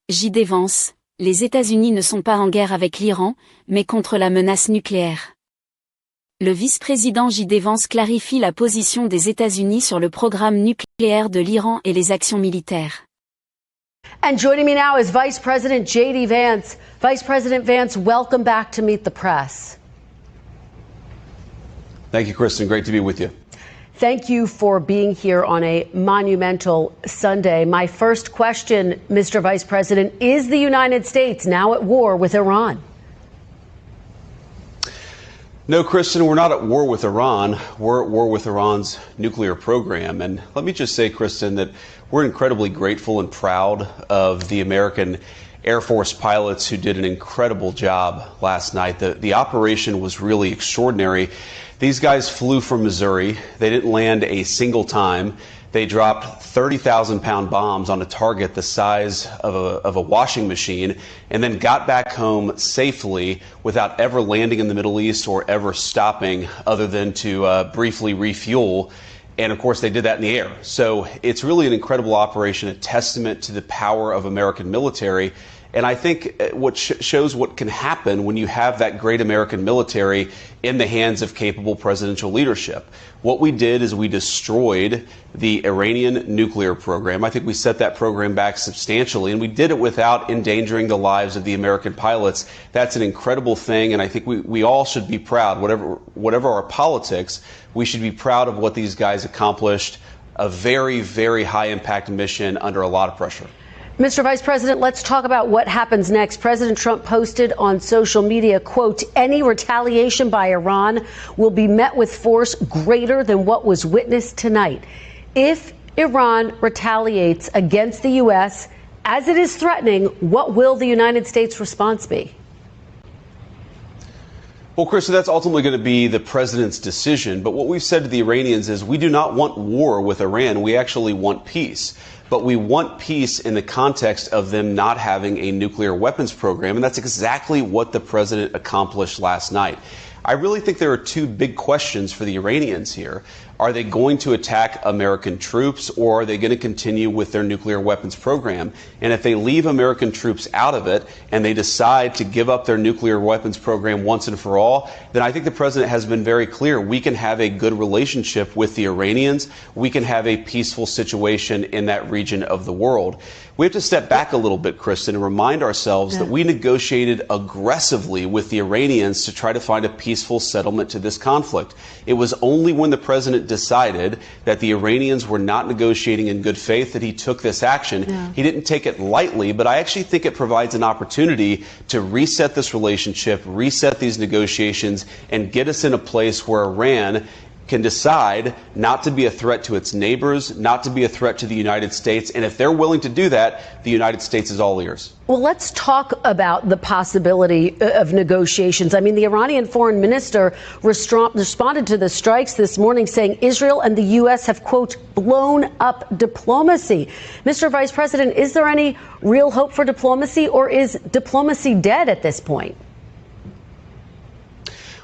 JD Vance, les États-Unis ne sont pas en guerre avec l'Iran, mais contre la menace nucléaire. Le vice-président JD Vance clarifie la position des États-Unis sur le programme nucléaire de l'Iran et les actions militaires. And joining me now is Vice President JD Vance. Vice President Vance, welcome back to Meet the Press. Thank you, Kristen. Great to be with you. Thank you for being here on a monumental Sunday. My first question, Mr. Vice President, is the United States now at war with Iran? No, Kristen, we're not at war with Iran. We're at war with Iran's nuclear program. And let me just say, Kristen, that we're incredibly grateful and proud of the American Air Force pilots who did an incredible job last night. The operation was really extraordinary. These guys flew from Missouri. They didn't land a single time. They dropped 30,000-pound bombs on a target the size of a washing machine and then got back home safely without ever landing in the Middle East or ever stopping other than to briefly refuel. And of course, they did that in the air. So it's really an incredible operation, a testament to the power of American military. And I think what shows what can happen when you have that great American military in the hands of capable presidential leadership. What we did is we destroyed the Iranian nuclear program. I think we set that program back substantially, and we did it without endangering the lives of the American pilots. That's an incredible thing, and I think we all should be proud. Whatever our politics, we should be proud of what these guys accomplished. A very, very high-impact mission under a lot of pressure. Mr. Vice President, let's talk about what happens next. President Trump posted on social media, quote, any retaliation by Iran will be met with force greater than what was witnessed tonight. If Iran retaliates against the U.S., as it is threatening, what will the United States response be? Well, Krista, that's ultimately going to be the president's decision. But what we've said to the Iranians is we do not want war with Iran. We actually want peace. But we want peace in the context of them not having a nuclear weapons program. And that's exactly what the president accomplished last night. I really think there are two big questions for the Iranians here. Are they going to attack American troops, or are they going to continue with their nuclear weapons program? And if they leave American troops out of it and they decide to give up their nuclear weapons program once and for all, then I think the president has been very clear. We can have a good relationship with the Iranians. We can have a peaceful situation in that region of the world. We have to step back a little bit, Kristen, and remind ourselves that we negotiated aggressively with the Iranians to try to find a peaceful settlement to this conflict. It was only when the president decided that the Iranians were not negotiating in good faith that he took this action. He didn't take it lightly, but I actually think it provides an opportunity to reset this relationship, reset these negotiations, and get us in a place where Iran can decide not to be a threat to its neighbors, not to be a threat to the United States. And if they're willing to do that, the United States is all ears. Well, let's talk about the possibility of negotiations. I mean, the Iranian foreign minister responded to the strikes this morning, saying Israel and the U.S. have, quote, blown up diplomacy. Mr. Vice President, is there any real hope for diplomacy, or is diplomacy dead at this point?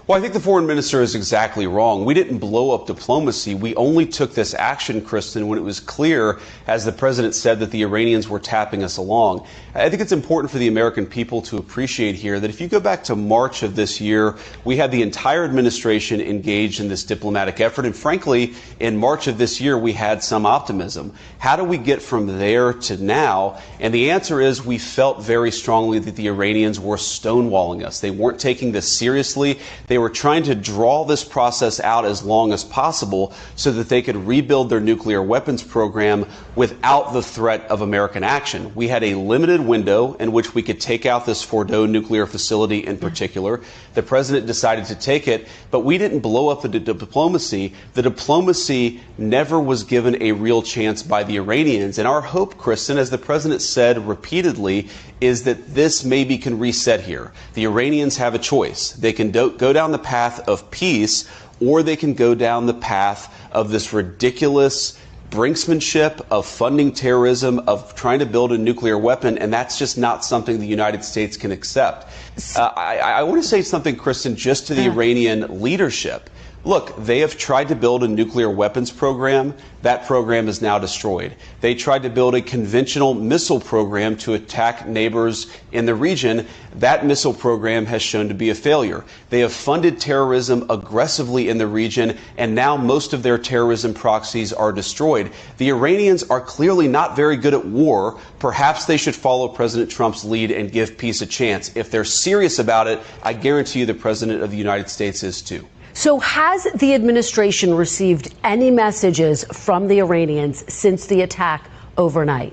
Well, I think the foreign minister is exactly wrong. We didn't blow up diplomacy. We only took this action, Kristen, when it was clear, as the president said, that the Iranians were tapping us along. I think it's important for the American people to appreciate here that if you go back to March of this year, we had the entire administration engaged in this diplomatic effort. And frankly, in March of this year, we had some optimism. How do we get from there to now? And the answer is we felt very strongly that the Iranians were stonewalling us. They weren't taking this seriously. They were trying to draw this process out as long as possible so that they could rebuild their nuclear weapons program without the threat of American action. We had a limited window in which we could take out this Fordo nuclear facility in particular. The president decided to take it, but we didn't blow up the diplomacy. The diplomacy never was given a real chance by the Iranians. And our hope, Kristen, as the president said repeatedly, is that this maybe can reset here. The Iranians have a choice. They can go down the path of peace, or they can go down the path of this ridiculous brinksmanship, of funding terrorism, of trying to build a nuclear weapon, and that's just not something the United States can accept. I want to say something, Kristen, just to the Iranian leadership. Look, they have tried to build a nuclear weapons program. That program is now destroyed. They tried to build a conventional missile program to attack neighbors in the region. That missile program has shown to be a failure. They have funded terrorism aggressively in the region, and now most of their terrorism proxies are destroyed. The Iranians are clearly not very good at war. Perhaps they should follow President Trump's lead and give peace a chance. If they're serious about it, I guarantee you the President of the United States is too. So has the administration received any messages from the Iranians since the attack overnight?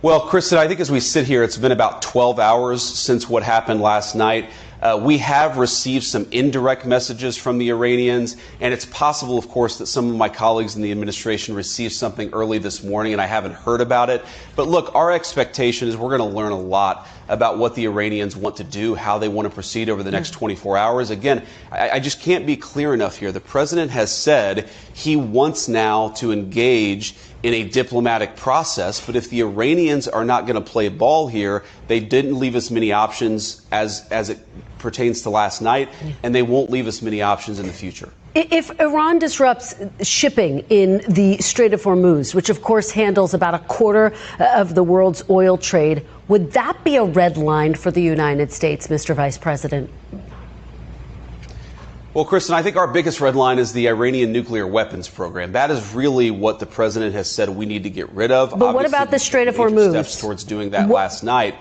Well, Kristen, I think as we sit here, it's been about 12 hours since what happened last night. We have received some indirect messages from the Iranians, and it's possible, of course, that some of my colleagues in the administration received something early this morning, and I haven't heard about it. But look, our expectation is we're going to learn a lot about what the Iranians want to do, how they want to proceed over the next 24 hours. Again, I just can't be clear enough here. The president has said he wants now to engage in a diplomatic process, but if the Iranians are not going to play ball here, they didn't leave us many options as it pertains to last night, and they won't leave us many options in the future. If Iran disrupts shipping in the Strait of Hormuz, which of course handles about a quarter of the world's oil trade, would that be a red line for the United States, Mr. Vice President? Well, Kristen, I think our biggest red line is the Iranian nuclear weapons program. That is really what the president has said we need to get rid of. But what about the Strait of Hormuz? Steps towards doing that last night.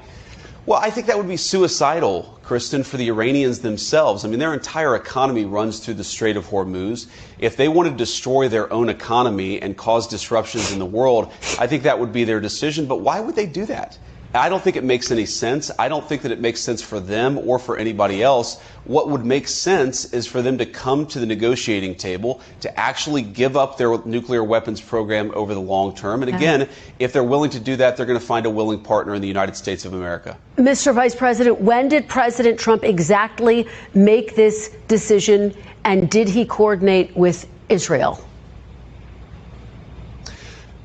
Well, I think that would be suicidal, Kristen, for the Iranians themselves. I mean, their entire economy runs through the Strait of Hormuz. If they want to destroy their own economy and cause disruptions in the world, I think that would be their decision. But why would they do that? I don't think it makes any sense. I don't think that it makes sense for them or for anybody else. What would make sense is for them to come to the negotiating table, to actually give up their nuclear weapons program over the long term. And again, if they're willing to do that, they're going to find a willing partner in the United States of America. Mr. Vice President, when did President Trump exactly make this decision, and did he coordinate with Israel?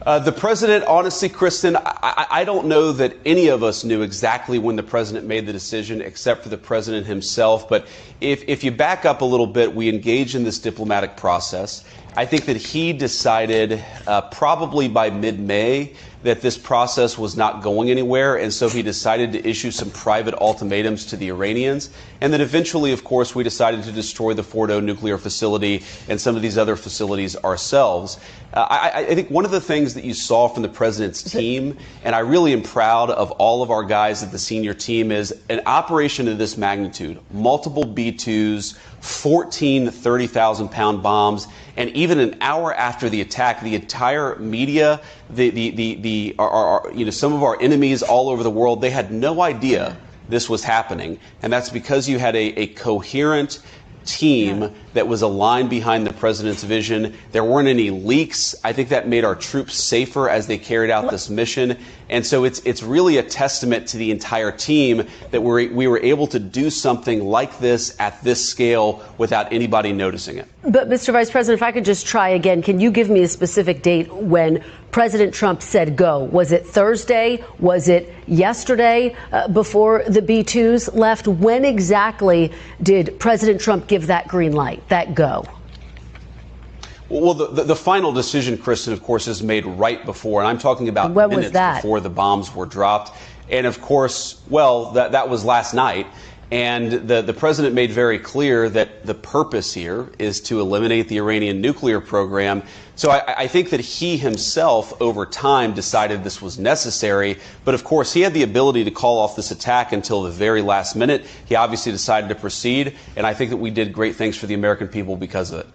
The president, honestly, Kristen, I don't know that any of us knew exactly when the president made the decision, except for the president himself. But if you back up a little bit, we engaged in this diplomatic process. I think that he decided probably by mid-May that this process was not going anywhere, and so he decided to issue some private ultimatums to the Iranians. And then eventually, of course, we decided to destroy the Fordo nuclear facility and some of these other facilities ourselves. I think one of the things that you saw from the president's team, and I really am proud of all of our guys at the senior team, is an operation of this magnitude, multiple B-2s, 14 30,000-pound bombs, and even an hour after the attack, the entire media, some of our enemies all over the world, they had no idea this was happening. And that's because you had a coherent team that was aligned behind the president's vision. There weren't any leaks. I think that made our troops safer as they carried out this mission. And so it's really a testament to the entire team that we were able to do something like this at this scale without anybody noticing it. But, Mr. Vice President, if I could just try again, can you give me a specific date when President Trump said go? Was it Thursday? Was it yesterday before the B-2s left? When exactly did President Trump give that green light, that go? Well, the final decision, Kristen, of course, is made right before, and I'm talking about minutes before the bombs were dropped. And of course, well, that was last night. And the president made very clear that the purpose here is to eliminate the Iranian nuclear program. So I think that he himself, over time, decided this was necessary. But of course, he had the ability to call off this attack until the very last minute. He obviously decided to proceed. And I think that we did great things for the American people because of it.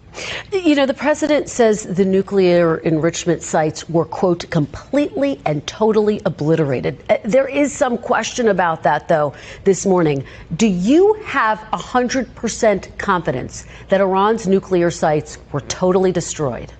You know, the president says the nuclear enrichment sites were, quote, completely and totally obliterated. There is some question about that, though, this morning. Do you have 100% confidence that Iran's nuclear sites were totally destroyed?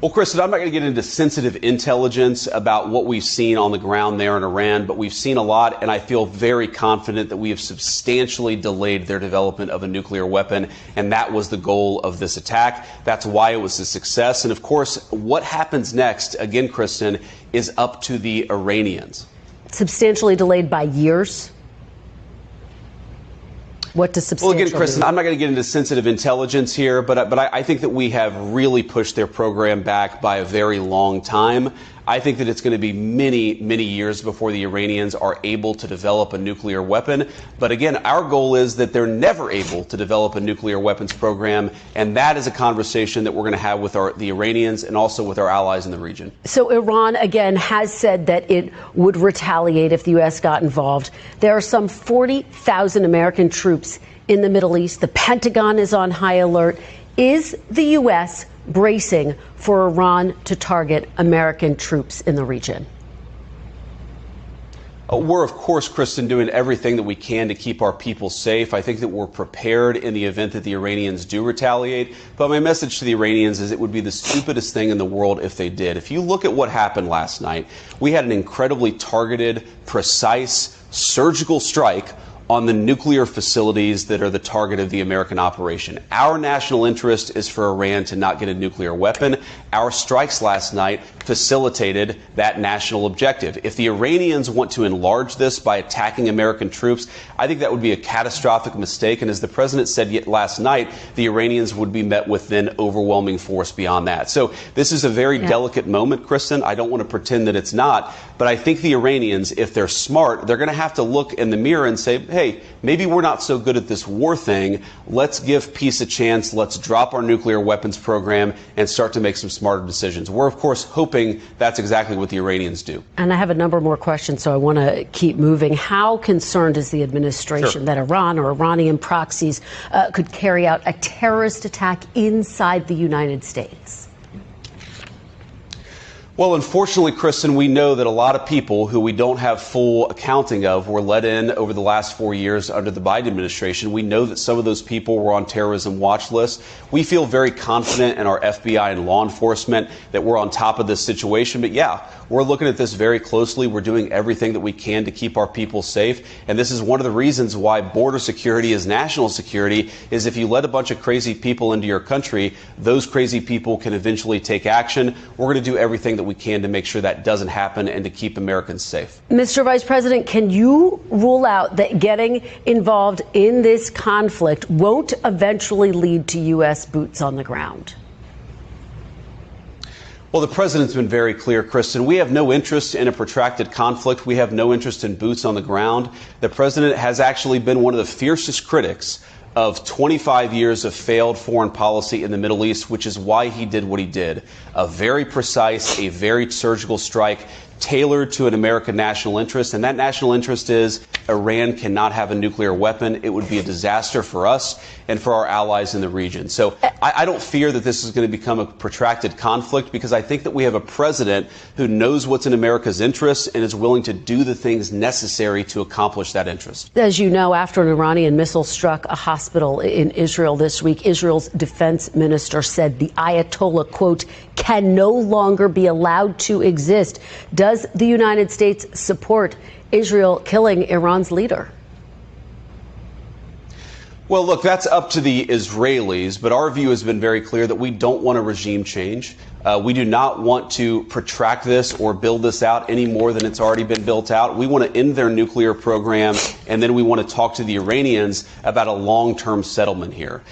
Well, Kristen, I'm not going to get into sensitive intelligence about what we've seen on the ground there in Iran, but we've seen a lot, and I feel very confident that we have substantially delayed their development of a nuclear weapon, and that was the goal of this attack. That's why it was a success. And of course, what happens next, again, Kristen, is up to the Iranians. Substantially delayed by years? What does substantial Well, again, Kristen, mean? I'm not going to get into sensitive intelligence here, but I think that we have really pushed their program back by a very long time. I think that it's going to be many, many years before the Iranians are able to develop a nuclear weapon. But again, our goal is that they're never able to develop a nuclear weapons program. And that is a conversation that we're going to have with the Iranians and also with our allies in the region. So Iran, again, has said that it would retaliate if the U.S. got involved. There are some 40,000 American troops in the Middle East. The Pentagon is on high alert. Is the U.S. bracing for Iran to target American troops in the region? We're, of course, Kristen, doing everything that we can to keep our people safe. I think that we're prepared in the event that the Iranians do retaliate. But my message to the Iranians is it would be the stupidest thing in the world if they did. If you look at what happened last night, we had an incredibly targeted, precise, surgical strike on the nuclear facilities that are the target of the American operation. Our national interest is for Iran to not get a nuclear weapon. Our strikes last night facilitated that national objective. If the Iranians want to enlarge this by attacking American troops, I think that would be a catastrophic mistake. And as the president said last night, the Iranians would be met with then overwhelming force beyond that. So this is a very delicate moment, Kristen. I don't want to pretend that it's not. But I think the Iranians, if they're smart, they're going to have to look in the mirror and say, hey, maybe we're not so good at this war thing. Let's give peace a chance. Let's drop our nuclear weapons program and start to make some smarter decisions. We're, of course, hoping that's exactly what the Iranians do. And I have a number more questions, so I want to keep moving. How concerned is the administration that Iran or Iranian proxies could carry out a terrorist attack inside the United States? Well, unfortunately, Kristen, we know that a lot of people who we don't have full accounting of were let in over the last 4 years under the Biden administration. We know that some of those people were on terrorism watch lists. We feel very confident in our FBI and law enforcement that we're on top of this situation. But yeah, we're looking at this very closely. We're doing everything that we can to keep our people safe. And this is one of the reasons why border security is national security, is if you let a bunch of crazy people into your country, those crazy people can eventually take action. We're going to do everything that we can to make sure that doesn't happen and to keep Americans safe. Mr. Vice President, can you rule out that getting involved in this conflict won't eventually lead to U.S. boots on the ground? Well, the president's been very clear, Kristen. We have no interest in a protracted conflict. We have no interest in boots on the ground. The president has actually been one of the fiercest critics of 25 years of failed foreign policy in the Middle East, which is why he did what he did. A very precise, a very surgical strike tailored to an American national interest. And that national interest is Iran cannot have a nuclear weapon. It would be a disaster for us and for our allies in the region. So I don't fear that this is going to become a protracted conflict, because I think that we have a president who knows what's in America's interest and is willing to do the things necessary to accomplish that interest. As you know, after an Iranian missile struck a hospital in Israel this week, Israel's defense minister said the Ayatollah, quote, can no longer be allowed to exist. Does the United States support Israel killing Iran's leader? Well, look, that's up to the Israelis, but our view has been very clear that we don't want a regime change. We do not want to protract this or build this out any more than it's already been built out. We want to end their nuclear program, and then we want to talk to the Iranians about a long-term settlement here.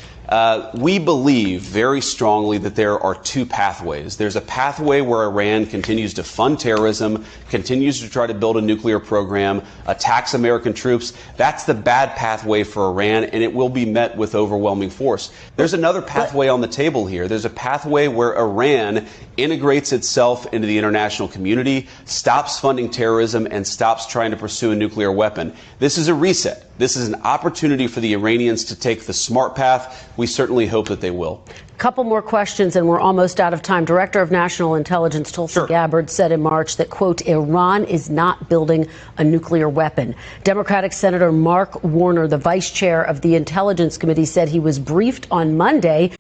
We believe very strongly that there are two pathways. There's a pathway where Iran continues to fund terrorism, continues to try to build a nuclear program, attacks American troops. That's the bad pathway for Iran, and it will be met with overwhelming force. There's another pathway on the table here. There's a pathway where Iran integrates itself into the international community, stops funding terrorism, and stops trying to pursue a nuclear weapon. This is a reset. This is an opportunity for the Iranians to take the smart path. We certainly hope that they will. Couple more questions, and we're almost out of time. Director of National Intelligence Tulsi Gabbard said in March that, quote, Iran is not building a nuclear weapon. Democratic Senator Mark Warner, the vice chair of the Intelligence Committee, said he was briefed on Monday